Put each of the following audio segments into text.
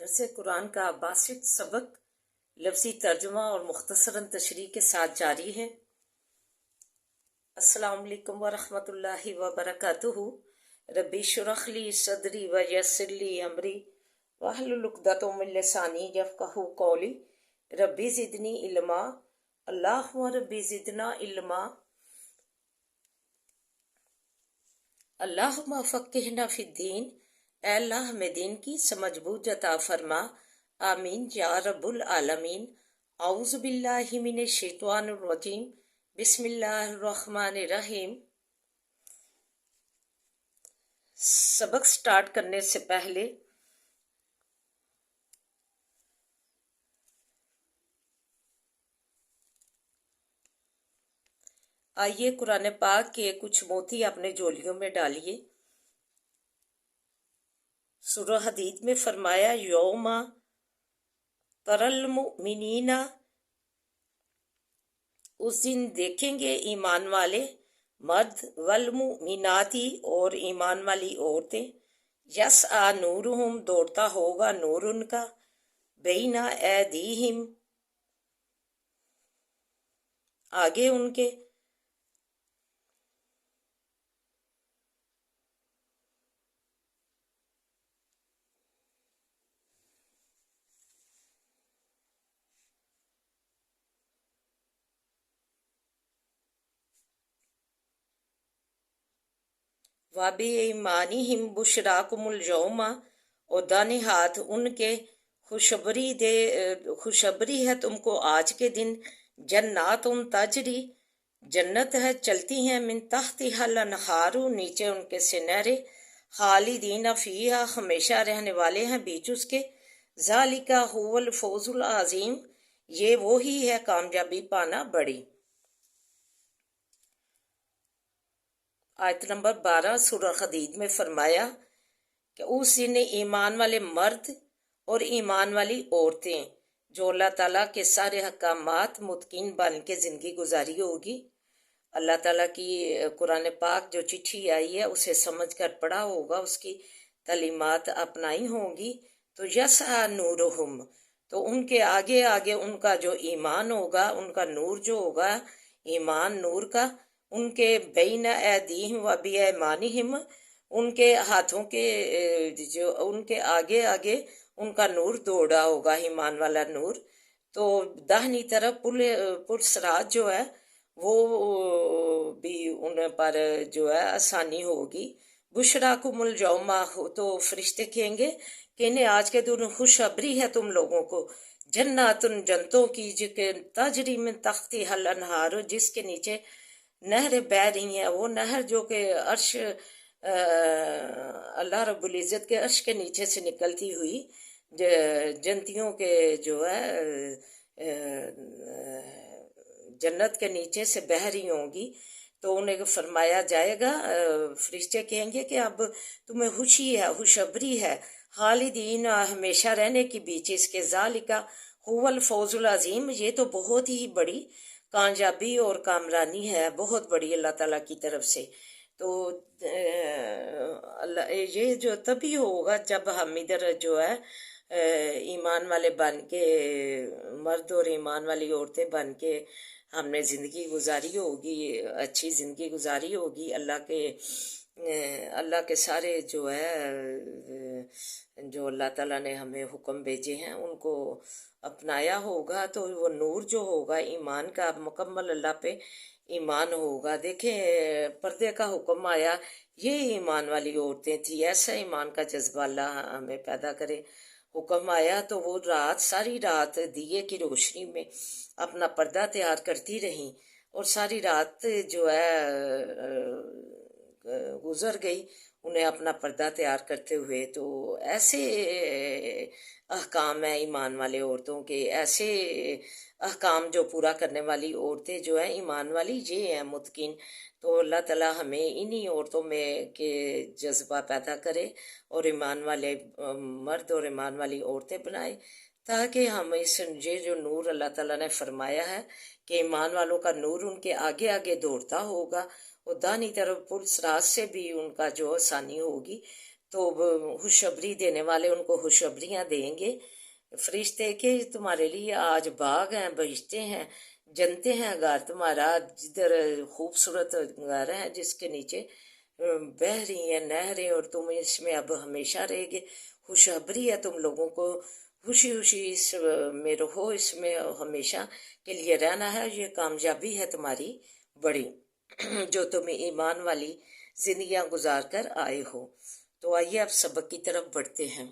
درس قرآن کا باسط سبق لفظی ترجمہ اور مختصراً تشریح کے ساتھ جاری ہے۔ السلام علیکم ورحمۃ اللہ وبرکاتہ۔ ربی اشرح لی صدری ویسر لی امری واحلل عقدۃ من لسانی یفقہوا قولی۔ ربی زدنی علما، اللہم ربی زدنا علما، اللہم فقہنا فی الدین۔ اے اللہ ہمیں دین کی سمجھ بوجھ عطا فرما، آمین یا رب العالمین۔ اعوذ باللہ من الشیطان الرجیم، بسم اللہ الرحمن الرحیم۔ سبق سٹارٹ کرنے سے پہلے آئیے قرآن پاک کے کچھ موتی اپنے جولیوں میں ڈالیے۔ سورہ حدید میں فرمایا یوم تری المؤمنین، اس دن دیکھیں گے ایمان والے مرد، والمؤمناتی اور ایمان والی عورتیں، یسعی نورہم دوڑتا ہوگا نور ان کا، بین ایدیہم آگے ان کے، وَبِإِیمَانِہِم بُشْرَاکُمُ الْیَوْمَ، اور دانے ہاتھ ان کے خوشخبری ہے تم کو آج کے دن، جنات تجری جنت ہے چلتی ہیں، من تحتہا الانہار نیچے ان کے سے نہریں، خالدین فیہا ہمیشہ رہنے والے ہیں بیچ اس کے، ذالک ھو الفوز العظیم، یہ وہی ہے کامیابی پانا بڑی۔ آیت نمبر 12 سورہ حدید میں فرمایا کہ اس دن ایمان والے مرد اور ایمان والی عورتیں جو اللہ تعالیٰ کے سارے احکامات متقین بن کے زندگی گزاری ہوگی، اللہ تعالیٰ کی قرآن پاک جو چٹھی آئی ہے اسے سمجھ کر پڑھا ہوگا، اس کی تعلیمات اپنائی ہوں گی، تو یسعی نورہم، تو ان کے آگے آگے ان کا جو ایمان ہوگا، ان کا نور جو ہوگا، ایمان نور کا، ان کے بین ایدیہم و بایمانہم، ان کے ہاتھوں کے جو ان کے آگے آگے ان کا نور دوڑا ہوگا، ایمان والا نور، تو داہنی طرف پرسرات جو ہے وہ بھی ان پر جو ہے آسانی ہوگی۔ بشراکم الجوم، تو فرشتے کہیں گے کہ انہیں آج کے دن خوشخبری ہے تم لوگوں کو، جنات جنتوں کی، تجری من تحتہا الانہار، جس کے نیچے نہریں بہہ رہی ہیں، وہ نہر جو کہ عرش اللہ رب العزت کے عرش کے نیچے سے نکلتی ہوئی جنتیوں کے جو ہے جنت کے نیچے سے بہہ رہی ہوں گی، تو انہیں فرمایا جائے گا، فرشتے کہیں گے کہ اب تمہیں خوشی ہے، خوشخبری ہے، خالدین ہمیشہ رہنے کی بیچ اس کے، ذالک ھو الفوز العظیم، یہ تو بہت ہی بڑی کامیابی اور کامرانی ہے، بہت بڑی اللہ تعالیٰ کی طرف سے۔ تو یہ جو تبھی ہوگا جب ہم ادھر جو ہے ایمان والے بن کے مرد اور ایمان والی عورتیں بن کے ہم نے زندگی گزاری ہوگی، اچھی زندگی گزاری ہوگی، اللہ کے سارے جو ہے جو اللہ تعالیٰ نے ہمیں حکم بھیجے ہیں ان کو اپنایا ہوگا، تو وہ نور جو ہوگا ایمان کا مکمل اللہ پہ ایمان ہوگا۔ دیکھیں پردے کا حکم آیا، یہ ایمان والی عورتیں تھیں، ایسا ایمان کا جذبہ اللہ ہمیں پیدا کرے۔ حکم آیا تو وہ رات، ساری رات دیے کی روشنی میں اپنا پردہ تیار کرتی رہیں، اور ساری رات جو ہے گزر گئی انہیں اپنا پردہ تیار کرتے ہوئے۔ تو ایسے احکام ہیں ایمان والے عورتوں کے، ایسے احکام جو پورا کرنے والی عورتیں جو ہیں ایمان والی، یہ ہیں متقین۔ تو اللہ تعالیٰ ہمیں انہی عورتوں میں کے جذبہ پیدا کرے اور ایمان والے مرد اور ایمان والی عورتیں بنائے، تاکہ ہم یہ جو نور اللہ تعالیٰ نے فرمایا ہے کہ ایمان والوں کا نور ان کے آگے آگے دوڑتا ہوگا، اور دانی طرف پرسرات سے بھی ان کا جو آسانی ہوگی، تو خوشخبری دینے والے ان کو خوشخبریاں دیں گے فرشتے کہ تمہارے لیے آج باغ ہیں، بہشتے ہیں، جنتے ہیں، غار تمہارا جدھر خوبصورت غار ہے جس کے نیچے بہہ رہی ہیں نہریں اور تم اس میں اب ہمیشہ رہے گے۔ خوشخبری ہے تم لوگوں کو، خوشی خوشی اس میں رہو، اس میں ہمیشہ کے لیے رہنا ہے، یہ کامیابی ہے تمہاری بڑی جو تم ایمان والی زندگیاں گزار کر آئے ہو۔ تو آئیے اب سبق کی طرف بڑھتے ہیں۔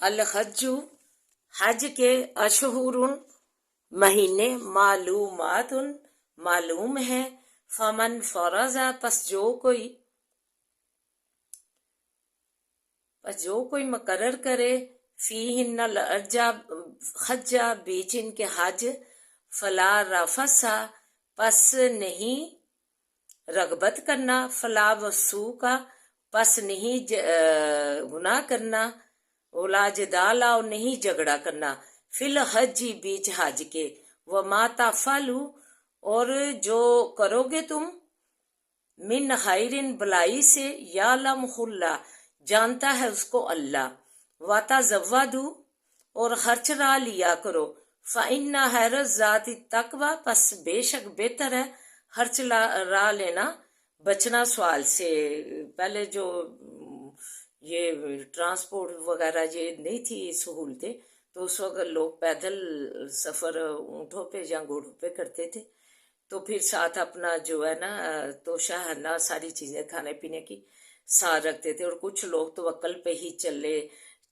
الحج، حج کے اشہر مہینے معلومات معلوم ہے، فمن فرضا پس جو کوئی مقرر کرے فیہن الحج بیچ ان کے حج، فلا رفث پس نہیں رغبت کرنا، فلا وسوق پس نہیں گناہ کرنا، ولا جدال اور نہیں جھگڑا کرنا، فی الحج بیچ حج کے، وما تفعلوا اور جو کرو گے تم من خیر بلائی سے، یعلمہ اللہ جانتا ہے اس کو اللہ، وتزودوا اور خرچ را لیا کرو، فإن خیر الزاد التقوی پس بے شک بہتر ہے خرچ را لینا بچنا سوال سے۔ پہلے جو یہ ٹرانسپورٹ وغیرہ یہ نہیں تھی سہولتیں، تو اس وقت لوگ پیدل سفر اونٹوں پہ یا گھوڑوں پہ کرتے تھے، تو پھر ساتھ اپنا جو ہے نا توشہ ہرنا ساری چیزیں کھانے پینے کی ساتھ رکھتے تھے، اور کچھ لوگ توکل پہ ہی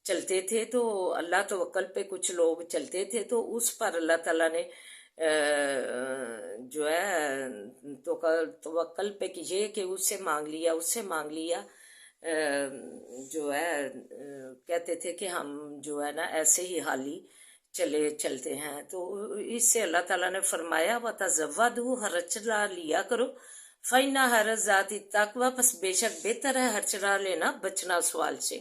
چلتے تھے، تو اللہ توکل پہ کچھ لوگ چلتے تھے، تو اس پر اللہ تعالیٰ نے جو ہے توکل پہ کیجیے کہ اس سے مانگ لیا جو ہے کہتے تھے کہ ہم جو ہے نا ایسے ہی حالی چلتے ہیں، تو اس سے اللہ تعالیٰ نے فرمایا وَتَزَوَّدُوا خرچ لیا کرو، فَإِنَّ خَيْرَ الزَّادِ التَّقْوَىٰ پس بے شک بہتر ہے خرچ لینا بچنا سوال سے،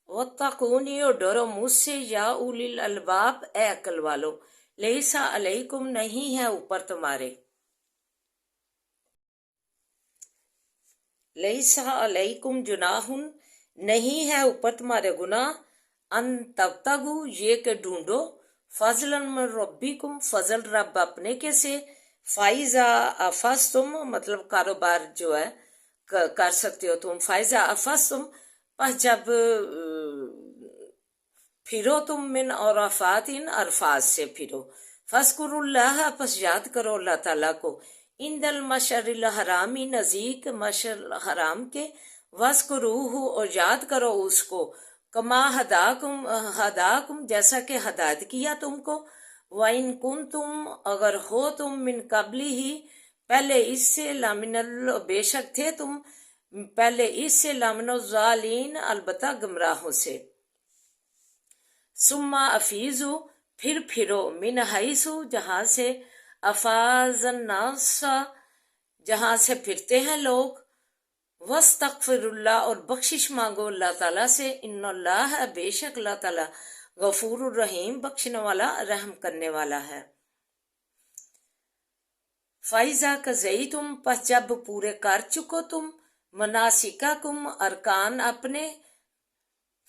وَاتَّقُونِی اور ڈرو مجھ سے یا اولی الالباب اے عقل والو، لیسا علیکم نہیں ہے اوپر تمہارے، لیسا علیکم جناح نہیں ہے اوپر تمہارے گناہ، ان تبتغوا یہ کہ ڈھونڈو، فضلا من ربکم فضل رب اپنے کے سے، فائزہ افستم مطلب کاروبار جو ہے کر سکتے ہو تم، فائزہ افستم پس جب پھرو تم من عرفات عرفات سے پھرو، فاذکروا اللہ پس یاد کرو اللہ تعالیٰ کو، عند المشعر الحرامی نزدیک مشعر الحرام کے، واذکروہ اور یاد کرو اس کو، کما ہداکم جیسا کہ ہدایت کیا تم کو، وَإِن كُنتُمْ اگر ہو تم من قبلی ہی پہلے اس سے لامن بے شک تھے تم پہلے اس سے لامن الضالین البتہ گمراہوں سے، ثم افیضوا پھر پھرو من حیث جہاں سے افاض الناس جہاں سے پھرتے ہیں لوگ، واستغفر اللہ اور بخشش مانگو اللہ تعالیٰ سے، ان اللہ بے شک اللہ تعالیٰ غفور الرحیم بخشنے والا رحم کرنے والا ہے، فَإِذَا قَضَيْتُمْ پس جب پورے کر چکو تم مناسککم ارکان اپنے،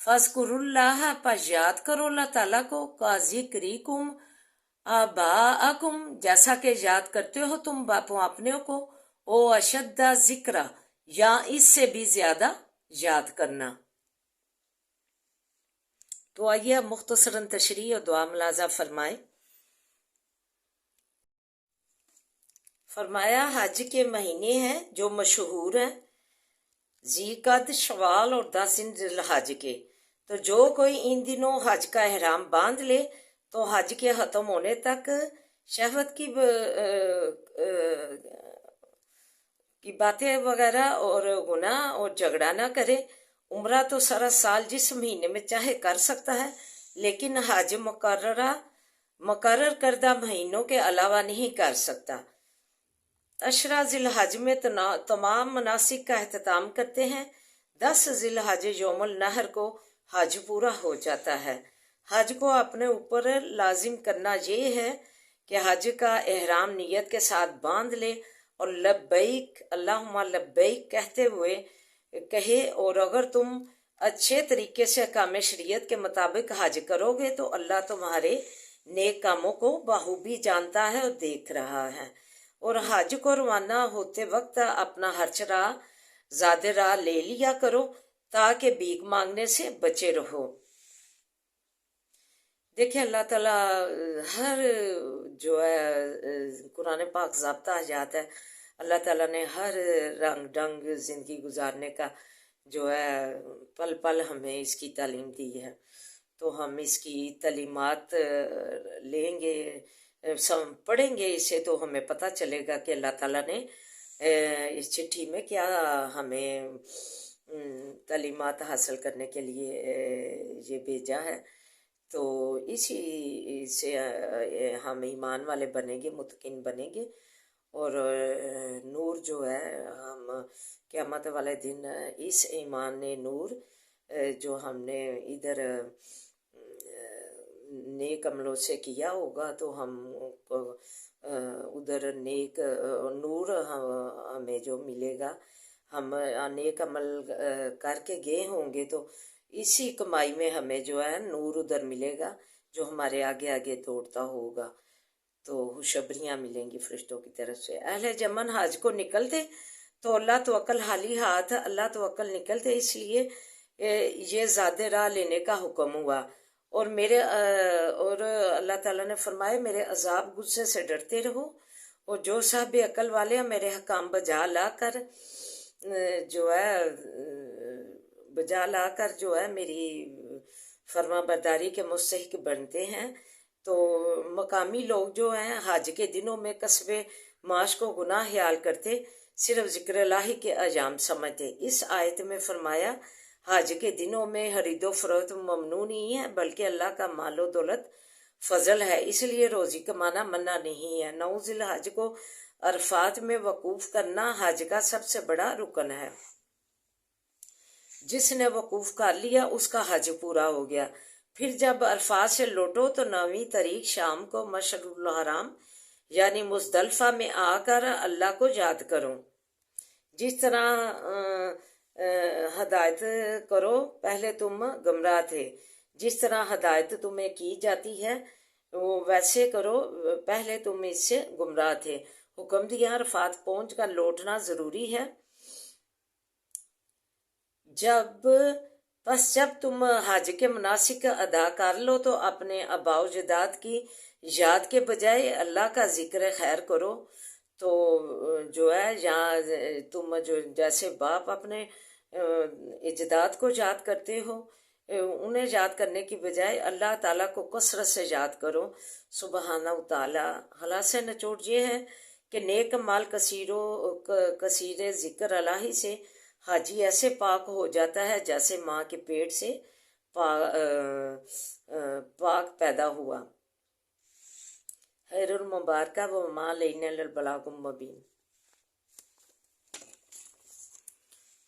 فاذکروا اللہ پس یاد کرو اللہ تعالیٰ کو، کذکرکم آباءکم جیسا کہ یاد کرتے ہو تم باپوں اپنے کو، او اشد ذکرہ یا اس سے بھی زیادہ یاد کرنا۔ تو آئیے اب مختصراً تشریح اور دعا ملاحظہ فرمائیں۔ فرمایا حج کے مہینے ہیں جو مشہور ہیں، ذی قعد شوال اور 10 دن ذی الحج کے، تو جو کوئی ان دنوں حج کا احرام باندھ لے تو حج کے ختم ہونے تک شہوت کی باتیں وغیرہ اور گناہ اور جھگڑا نہ کرے، عمرہ تو سارا سال جس مہینے میں چاہے کر سکتا ہے، لیکن حج مقرر کردہ مہینوں کے علاوہ نہیں کر سکتا۔ عشرہ ذی الحج میں تمام مناسک کا اہتمام کرتے ہیں، 10 ذی الحج یوم النحر کو حج پورا ہو جاتا ہے۔ حج کو اپنے اوپر لازم کرنا یہ ہے کہ حج کا احرام نیت کے ساتھ باندھ لے اور لبیک اللہم لبیک کہتے ہوئے کہے اور اگر تم اچھے طریقے سے احکام شریعت کے مطابق حج کرو گے تو اللہ تمہارے نیک کاموں کو بخوبی جانتا ہے اور دیکھ رہا ہے، اور حج کو روانہ ہوتے وقت اپنا ہر راہ زاد راہ لے لیا کرو تاکہ بھیک مانگنے سے بچے رہو۔ دیکھیں اللہ تعالیٰ ہر جو ہے قرآن پاک ضابطہ آیات ہے، اللہ تعالیٰ نے ہر رنگ ڈنگ زندگی گزارنے کا جو ہے پل پل ہمیں اس کی تعلیم دی ہے، تو ہم اس کی تعلیمات لیں گے، پڑھیں گے اسے تو ہمیں پتہ چلے گا کہ اللہ تعالیٰ نے اس چٹھی میں کیا ہمیں تعلیمات حاصل کرنے کے لیے یہ بھیجا ہے۔ تو اسی سے ہم ایمان والے بنیں گے، متقین بنیں گے، اور نور جو ہے ہم قیامت والے دن اس ایمان نور جو ہم نے ادھر نیک عملوں سے کیا ہوگا تو ہم ادھر نیک نور ہمیں جو ملے گا، ہم نیک عمل کر کے گئے ہوں گے تو اسی کمائی میں ہمیں جو ہے نور ادھر ملے گا جو ہمارے آگے آگے دوڑتا ہوگا، تو خوشخبریاں ملیں گی فرشتوں کی طرف سے۔ اہل یمن حج کو نکلتے تو اللہ توکل حالی ہاتھ اللہ توکل نکلتے، اس لیے یہ زاد راہ لینے کا حکم ہوا، اور اللہ تعالیٰ نے فرمایا میرے عذاب غصے سے ڈرتے رہو، اور جو صاحب عقل والے میرے حکام بجا لا کر جو ہے میری فرما برداری کے مستحق بنتے ہیں، تو مقامی لوگ جو ہیں حج کے دنوں میں قصب معاش کو گناہ خیال کرتے، صرف ذکر اللہ کے ایام سمجھتے۔ اس آیت میں فرمایا حج کے دنوں میں خرید و فروخت ممنوع نہیں ہے، بلکہ اللہ کا مال و دولت فضل ہے، اس لیے روزی کمانا منع نہیں ہے۔ 9 ذی الحج کو عرفات میں وقوف کرنا حج کا سب سے بڑا رکن ہے، جس نے وقوف کر لیا اس کا حج پورا ہو گیا۔ پھر جب عرفات سے لوٹو تو 9ویں تاریخ شام کو مشعر الحرام یعنی مزدلفہ میں آ کر اللہ کو یاد کرو، جس طرح ہدایت کرو پہلے تم گمراہ تھے، جس طرح ہدایت تمہیں کی جاتی ہے وہ ویسے کرو پہلے تم اس سے گمراہ تھے۔ حکم دیا عرفات پہنچ کر لوٹنا ضروری ہے، جب تم حج کے مناسک ادا کر لو تو اپنے آباء و اجداد کی یاد کے بجائے اللہ کا ذکر خیر کرو، تو جو ہے یہاں تم جو جیسے باپ اپنے اجداد کو یاد کرتے ہو، انہیں یاد کرنے کی بجائے اللہ تعالیٰ کو کثرت سے یاد کرو سبحانہ تعالیٰ۔ خلاصہ نچوڑ یہ ہے کہ نیک مال کثیر ذکر الہی سے حاجی ایسے پاک ہو جاتا ہے جیسے ماں کے پیٹ سے پاک پیدا ہوا۔ خیر المبارکہ و ما علینا الا البلاغ المبین۔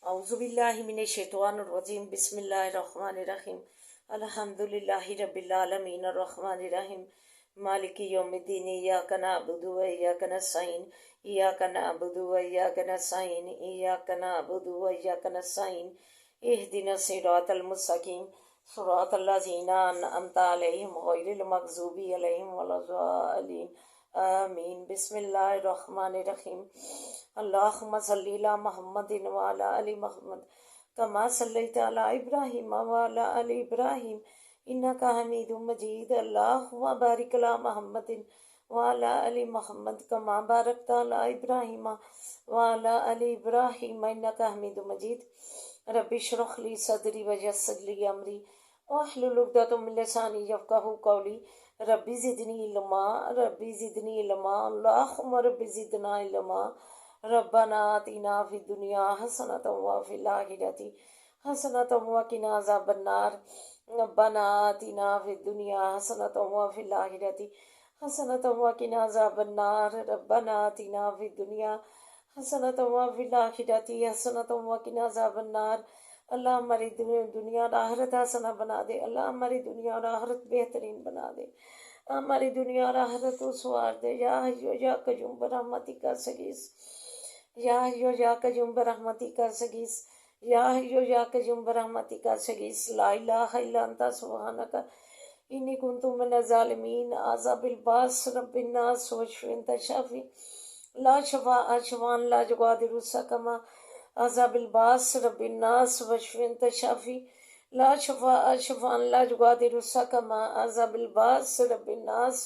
اعوذ باللہ من الشیطان الرجیم، بسم اللہ الرحمن الرحیم، الحمدللہ رب العالمین الرحمن الرحیم مالک یوم الدین، ایاک نعبد و ایاک نستعین، ایاک نعبد و ایاک نستعین، ایاک نعبد و ایاک نستعین، اہدنا الصراط المستقیم، صراط الذین انعمت علیہم غیر المغضوب علیہم ولا الضالین، آمین۔ بسم اللہ الرحمن الرحیم، اللہم صلی علی محمد وعلی آل محمد کما صلیت علی ابراہیم وعلی آل ابراہیم انک حمید مجید، اللہم بارک علی محمد وعلی آل محمد کما بارکت علی ابراہیم وعلی آل ابراہیم انک حمید مجید۔ رب اشرح لی صدری ویسر لی امری واحلل عقدۃ من لسانی یفقہوا قولی، رب زدنی علما رب زدنی علما، اللہم رب زدنا علما، ربنا آتنا فی الدنیا حسنۃ وفی الآخرۃ حسنۃ وقنا عذاب النار، ربنا آتنا فی الدنیا حسنۃ وفی الآخرۃ حسنۃ وقنا عذاب النار، ربنا آتنا فی الدنیا حسنۃ وفی الآخرۃ حسنۃ وقنا عذاب النار۔ اللہ ہماری دنیا اور آخرت حسنہ بنا دے، اللہ ہماری دنیا اور آخرت بہترین بنا دے، ہماری دنیا اور آخرت کو سنوار دے۔ یا حیو یا قیوم برحمتک استغیث، یا حیو یا قیوم برحمتک استغیث، یا حیو یا قیوم برحمتک استغیث لا الہ الا انت سبحانک انی کنت من الظالمین عذاب الباس رب الناس واشف انت شافی لا شفاء شفاء لا یغادر سقما عذاب الباس رب الناس واشف انت شافی لا شفاء شفاء لا یغادر سقما عذاب الباس رب الناس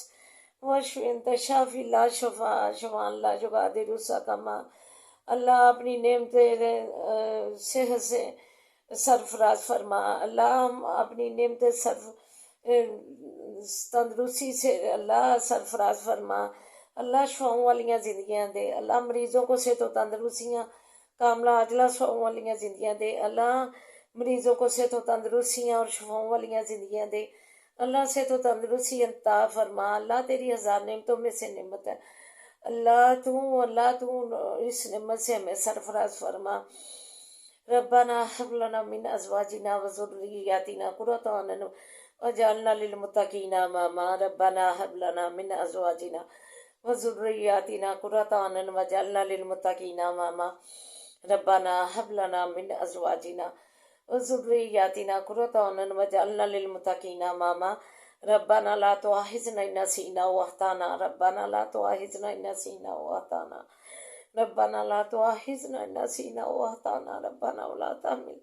واشف انت شافی لا شفاء شفاء لا یغادر سقما۔ اللہ اپنی نعمت صحت سے سرفراز فرما، اللہ ہم اپنی نعمت تندرستی سے اللہ سرفراز فرما، اللہ شفاؤں والیاں زندگیاں دے، اللہ مریضوں کو صحت و تندرستیاں کاملہ عاجلہ شفاؤں والیاں زندگیاں دے، اللہ مریضوں کو صحت و تندرستیاں اور شفاؤں والیاں زندگیاں دے، اللہ صحت و تندرستی عطا فرما۔ اللہ تیری ہزار نعمتوں میں سے نعمت ہے، اللہ تو اس نعمت سے ہمیں سرفراز فرما۔ ربنا هب لنا من ازواجنا وذرياتنا قرة اعين واجعلنا للمتقين اماما۔ ربنا هب لنا من ازواجنا وذرياتنا قرة اعين واجعلنا للمتقين اماما۔ ربنا هب لنا من ازواجنا وذرياتنا قرة اعين واجعلنا للمتقين اماما۔ ربنا لا تؤاخذنا ان نسينا واخطانا، ربنا لا تؤاخذنا ان نسينا واخطانا، ربنا لا تؤاخذنا ان نسينا واخطانا، ربنا ولا تحمل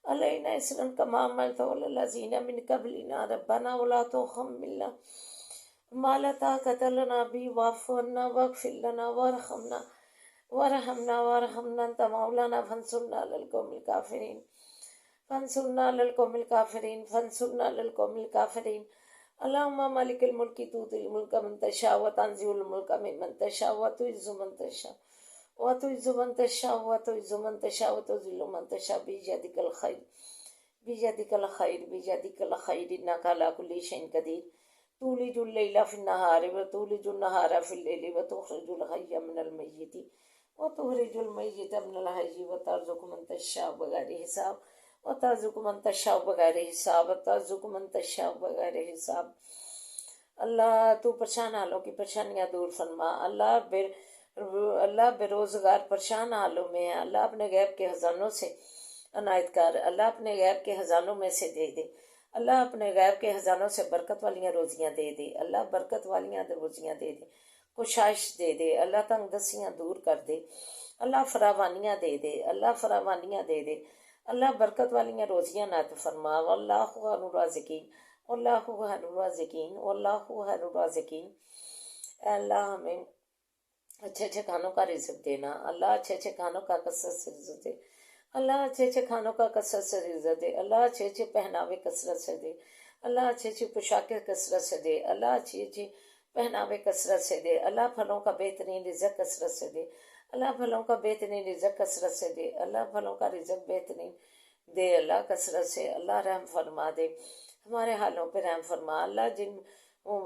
علينا إصرا كما حملته على الذين من قبلنا، ربنا ولا تحملنا ما لا طاقة لنا به واعف عنا واغفر لنا وارحمنا أنت مولانا فانصرنا على القوم الكافرين، فانصرنا على القوم الكافرين۔ اللهم مالك الملك تؤتي الملك من تشاء وتنزع الملك ممن تشاء وتعز من تشاء وتعز من تشاء وتعز من تشاء وتذل من تشاء بيدك الخير بيدك الخير إنك على كل شيء قدير، تولج الليل في النهار وتولج النهار في الليل وتخرج الحي من الميت وتخرج الميت من الحي وترزق من تشاء بغير حساب وترزق من تشاء بغیر حساب وترزق من تشاء بغیر حساب۔ اللہ تو پریشان حالوں کی پریشانیاں دور فرما، اللہ بے روزگار پریشان حالوں میں ہے، اللہ اپنے غیب کے خزانوں سے عنایت کر، اللہ اپنے غیب کے خزانوں میں سے دے دے، اللہ اپنے غیب کے خزانوں سے برکت والیاں روزیاں دے دے، اللہ برکت والیاں روزیاں دے دے، کوشش دے دے، اللہ تنگ دستیاں دور کر دے، اللہ فراوانیاں دے دے، اللہ فراوانیاں دے دے، اللہ برکت والیاں روزیاں نعت فرما۔ واللہ خیر الرازقین، واللہ خیر الرازقین، واللہ خیر الرازقین۔ اے اللہ ہمیں اچھے اچھے کھانوں کا رزق دینا، اللہ اچھے اچھے کھانوں کا کثرت سے رزق دے، اللہ اچھے اچھے کھانوں کا کثرت سے رزق دے، اللہ اچھے اچھے پہناوے کثرت سے دے، اللہ اچھی اچھی پوشاکیں کثرت سے دے، اللہ اچھی اچھی پہناوے کثرت سے دے، اللہ پھلوں کا بہترین رزق کثرت سے دے، اللہ پھلوں کا بہترین رزق کثرت سے دے، اللہ پھلوں کا رزق بہترین دے، اللہ کثرت سے، اللہ رحم فرما دے، ہمارے حالوں پہ رحم فرما۔ اللہ جن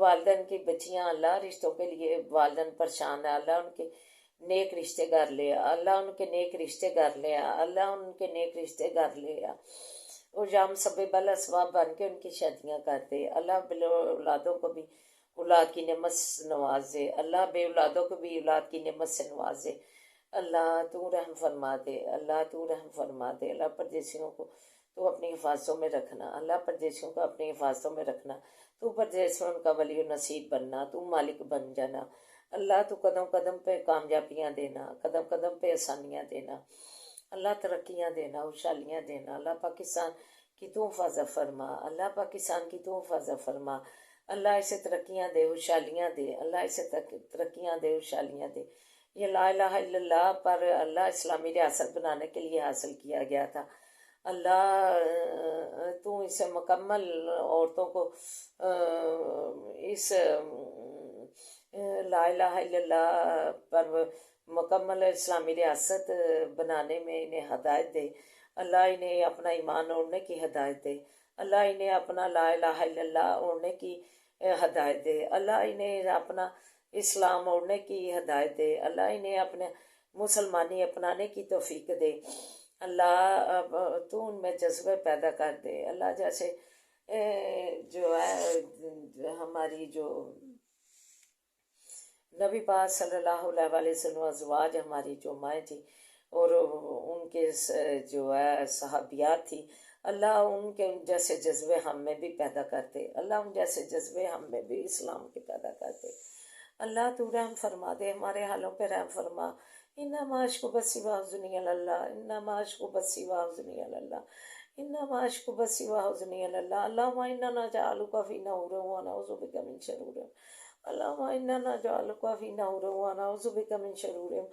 والدین کی بچیاں اللہ رشتوں کے لیے والدین پریشان ہے، اللہ ان کے نیک رشتے کر لے، اللہ ان کے نیک رشتے کر لے، اللہ ان کے نیک رشتے کر لے، وہ جام سبب الاسباب بن کے ان کی شادیاں کر دے، اللہ بے اولادوں کو بھی اولاد کی نعمت سے نواز دے، اللہ بے اولادوں کو بھی اولاد کی نعمت سے نواز دے، اللہ تو رحم فرما دے، اللہ تو رحم فرما دے، اللہ پردیسیوں کو تو اپنی حفاظتوں میں رکھنا، اللہ پردیسیوں کو اپنی حفاظتوں میں رکھنا، تو پردیسیوں کا ولی و نصیب بننا، تو مالک بن جانا، اللہ تو قدم قدم پہ کامیابیاں دینا، قدم قدم پہ آسانیاں دینا، اللہ ترقیاں دینا، خوشحالیاں دینا، اللہ پاکستان کی تو حفاظت فرما، اللہ پاکستان کی تو حفاظت فرما، اللہ اسے ترقیاں دے، خوشحالیاں دے، اللہ اسے ترقیاں دے، خوشحالیاں دے۔ یہ لا الہ الا اللہ پر اللہ اسلامی ریاست بنانے کے لیے حاصل کیا گیا تھا، اللہ تو اسے مکمل عورتوں کو اس لا الہ الا اللہ پر مکمل اسلامی ریاست بنانے میں انہیں ہدایت دے، اللہ انہیں اپنا ایمان اوڑھنے کی ہدایت دے، اللہ انہیں اپنا لا الہ الا اللہ اوڑھنے کی ہدایت دے، اللہ انہیں اپنا اسلام اوڑھنے کی ہدایت دے، اللہ انہیں اپنے مسلمانی اپنانے کی توفیق دے، اللہ تو ان میں جذبے پیدا کر دے، اللہ جیسے جو ہے ہماری جو نبی پاک صلی اللہ علیہ وسلم ازواج ہماری جو مائیں تھی اور ان کے جو ہے صحابیات تھی، اللہ ان کے جیسے جذبے ہم میں بھی پیدا کرتے، اللہ ان جیسے جذبے ہم میں بھی اسلام کے پیدا کرتے۔ اللہ تو رحم فرما دے، ہمارے حالوں پہ رحم فرما۔ انما اشکو بسی واحزنی اللہ، انما اشکو بسی واحزنی اللہ، انما اشکو بسی واحزنی اللہ، اللہم انا نجعلک فی نحورہم ونعوذ بک من شرورہم، اللہم انا نجعلک فی نحورہم ونعوذ بک من شرورہم،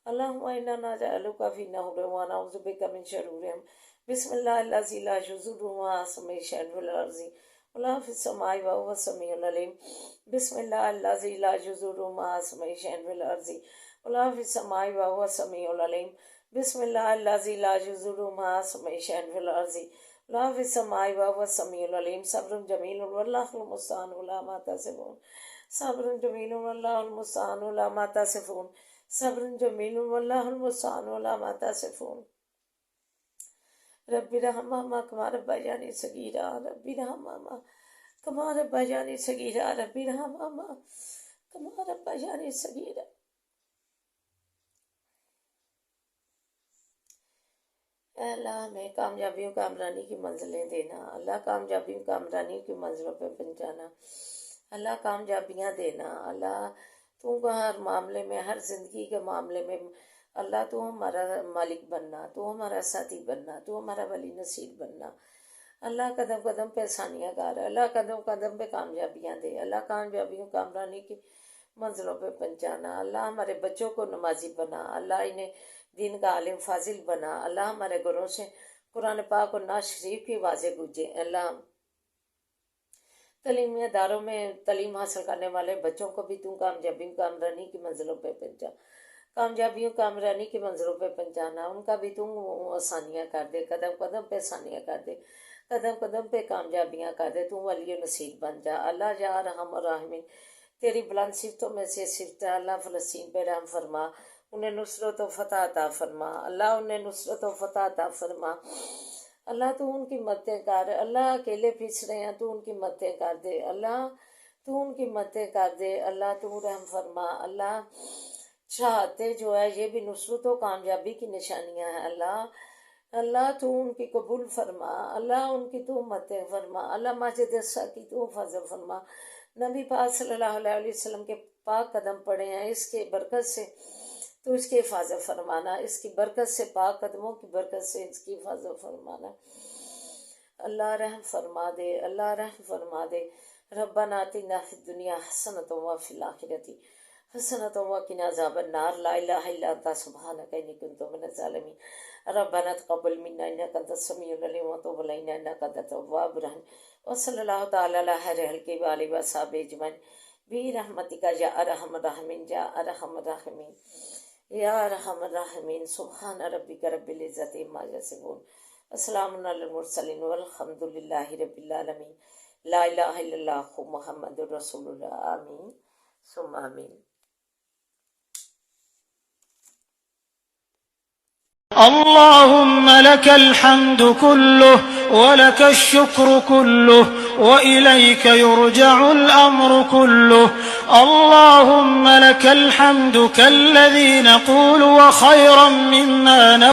اللہم انا نجعلک فی نحورہم ونعوذ بک من شرورہم۔ بسم اللہ الذی لا یضر مع اسمہ شیء فی الارض ولا فی السماء وهو السمیع العلیم۔ بسم اللہ الذی لا یضر مع اسمہ شیء فی الارض ولا فی السماء وهو السمیع العلیم۔ بسم اللہ الذی لا یضر مع اسمہ شیء فی الارض ولا فی السماء وهو السمیع العلیم۔ صبر جمیل واللہ المستعان علی ما تصفون، صبر جمیل واللہ المستعان علی ما تصفون، صبر جمیل واللہ المستعان علی ما تصفون۔ رب ارحمہما کما ربیانی صغیرا، رب ارحمہما کما ربیانی صغیرا، رب ارحمہما کما ربیانی صغیرا۔ اے اللہ ہمیں کامیابیوں کامرانی کی منزلیں دینا، اللہ کامیابیوں کامرانی کی منزلوں پہ پہنچانا، اللہ کامیابیاں دینا، اللہ تو ہر معاملے میں، ہر زندگی کے معاملے میں اللہ تو ہمارا مالک بننا، تو ہمارا ساتھی بننا، تو ہمارا ولی نصیر بننا۔ اللہ قدم قدم پہ آسانیاں کر، اللہ قدم قدم پہ کامیابیاں دے، اللہ کامیابیوں کامرانی کی منزلوں پہ پہنچانا، اللہ ہمارے بچوں کو نمازی بنا، اللہ انہیں دین کا عالم فاضل بنا، اللہ ہمارے گھروں سے قرآن پاک اور نعت شریف کی واضح گونجے، اللہ تعلیمی اداروں میں تعلیم حاصل کرنے والے بچوں کو بھی تو کامیابیوں کامرانی کی منزلوں پہ پہنچا، کامیابیوں کامرانی کی منزلوں پہ پہنچانا، ان کا بھی تو آسانیاں کر دے، قدم قدم پہ آسانیاں کر دے، قدم قدم پہ کامیابیاں کر دے، تو ولی نصیر بن جا۔ اللہ یا ارحم الراحمین، تیری بلند صفتوں میں سے صفت ہے، اللہ فلسطین پہ رحم فرما، انہیں نصرت و فتح عطا فرما، اللہ انہیں نصرت و فتح عطا فرما، اللہ تو ان کی مددیں کر، اللہ اکیلے پھنس رہے ہیں تو ان کی مددیں کر دے، اللہ تو ان کی مددیں کر دے، اللہ تو رحم فرما، اللہ شہادتیں جو ہے یہ بھی نصرت و کامیابی کی نشانیاں ہیں، اللہ تو ان کی قبول فرما، اللہ ان کی تو مددیں فرما، اللہ مسجد اقصی کی تو فضل فرما، نبی پاک صلی اللہ علیہ وسلم کے پاک قدم پڑے ہیں، اس کے برکت سے تو اس کی حفاظت فرمانا، اس کی برکت سے، پاک قدموں کی برکت سے اس کی حفاظت فرمانا، اللہ رحم فرما دے، اللہ رحم فرما دے۔ ربنا آتنا فی الدنیا حسنۃ وفی الآخرۃ حسنۃ وقنا عذاب النار، لا الہ الا انت سبحانک انی کنت من الظالمین، ربنا تقبل منا انک انت السمیع العلیم وتب علینا انک انت التواب الرحیم، وصلی اللہ تعالی علی خیر خلقہ وآلہ وصحبہ اجمعین برحمتک یا ارحم الراحمین، یا ارحم الراحمین، یا ارحم الراحمین۔ سبحان ربک رب العزۃ عما یصفون، السلام علی المرسلین والحمد للہ رب العالمین، لا الہ الا اللہ محمد رسول اللہ، آمین ثم آمین۔ اللهم لك الحمد كله ولك الشكر كله وإليك يرجع الأمر كله، اللهم لك الحمد كالذي نقول وخيرا مما نقول